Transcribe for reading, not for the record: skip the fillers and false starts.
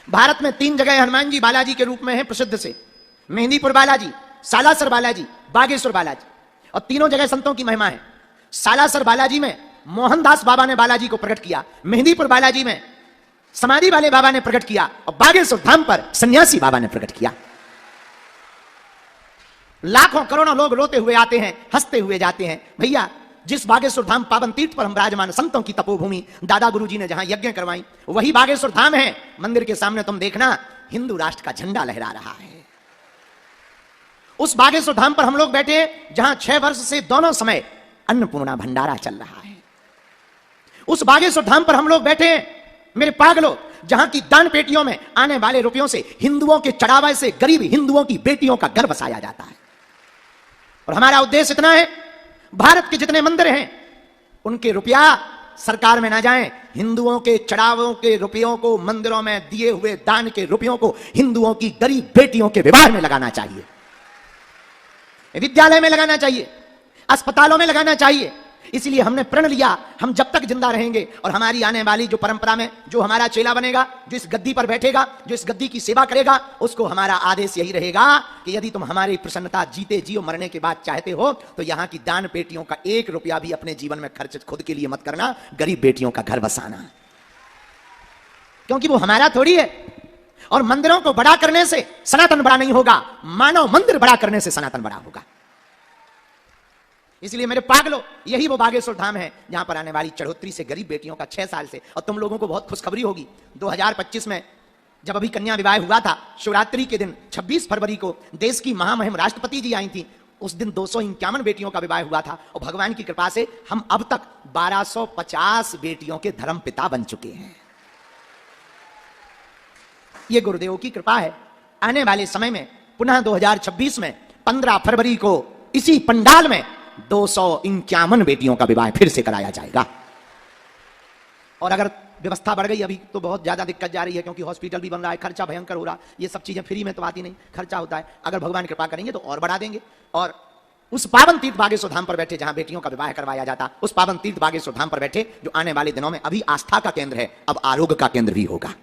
भारत में 3 जगह हनुमान जी बालाजी के रूप में है प्रसिद्ध से, मेहंदीपुर बालाजी, सालासर बालाजी, बागेश्वर बालाजी। और तीनों जगह संतों की महिमा है। सालासर बालाजी में मोहनदास बाबा ने बालाजी को प्रकट किया, मेहंदीपुर बालाजी में समाधि वाले बाबा ने प्रकट किया, और बागेश्वर धाम पर सन्यासी बाबा ने प्रकट किया। लाखों करोड़ों लोग रोते हुए आते हैं, हंसते हुए जाते हैं। भैया, जिस बागेश्वर धाम पावन तीर्थ पर हम विराजमान, संतों की तपोभूमि, दादा गुरु जी ने जहां यज्ञ करवाई, वही बागेश्वर धाम है। मंदिर के सामने तुम देखना हिंदू राष्ट्र का झंडा लहरा रहा है। उस बागेश्वर धाम पर हम लोग बैठे हैं जहां 6 वर्ष से दोनों समय अन्नपूर्णा भंडारा चल रहा है। उस बागेश्वर धाम पर हम लोग बैठे हैं मेरे पागलों, जहां की दान पेटियों में आने वाले रुपयों से हिंदुओं के चढ़ावे से गरीब हिंदुओं की बेटियों का घर बसाया जाता है। और हमारा उद्देश्य इतना है, भारत के जितने मंदिर हैं उनके रुपया सरकार में ना जाएं, हिंदुओं के चढ़ावों के रुपयों को, मंदिरों में दिए हुए दान के रुपयों को हिंदुओं की गरीब बेटियों के विवाह में लगाना चाहिए, विद्यालय में लगाना चाहिए, अस्पतालों में लगाना चाहिए। इसलिए हमने प्रण लिया, हम जब तक जिंदा रहेंगे और हमारी आने वाली जो परंपरा में जो हमारा चेला बनेगा, जो इस गद्दी पर बैठेगा, जो इस गद्दी की सेवा करेगा, उसको हमारा आदेश यही रहेगा कि यदि तुम हमारी प्रसन्नता जीते जियो मरने के बाद चाहते हो तो यहां की दान पेटियों का 1 रुपया भी अपने जीवन में खर्च खुद के लिए मत करना, गरीब बेटियों का घर बसाना, क्योंकि वो हमारा थोड़ी है। और मंदिरों को बड़ा करने से सनातन बड़ा नहीं होगा, मानव मंदिर बड़ा करने से सनातन बड़ा होगा। इसलिए मेरे पागलों, यही वो बागेश्वर धाम है जहां पर आने वाली चढ़ोतरी से गरीब बेटियों का 6 साल से, और तुम लोगों को बहुत खुशखबरी होगी, 2025 में जब अभी कन्या विवाह हुआ था, शिवरात्रि के दिन 26 फरवरी को देश की महामहिम राष्ट्रपति जी आई थी, उस दिन 251 बेटियों का विवाह हुआ था। और भगवान की कृपा से हम अब तक 1250 बेटियों के धर्म पिता बन चुके हैं। ये गुरुदेव की कृपा है। आने वाले समय में पुनः 2026 में 15 फरवरी को इसी पंडाल में 251 बेटियों का विवाह फिर से कराया जाएगा। और अगर व्यवस्था बढ़ गई, अभी तो बहुत ज्यादा दिक्कत जा रही है क्योंकि हॉस्पिटल भी बन रहा है, खर्चा भयंकर हो रहा है, ये सब चीजें फ्री में तो आती नहीं, खर्चा होता है। अगर भगवान कृपा करेंगे तो और बढ़ा देंगे। और उस पावन तीर्थ बागेश्वर धाम पर बैठे जहां बेटियों का विवाह करवाया जाता, उस पावन तीर्थ बागेश्वर धाम पर बैठे जो आने वाले दिनों में अभी आस्था का केंद्र है, अब आरोग्य का केंद्र भी होगा।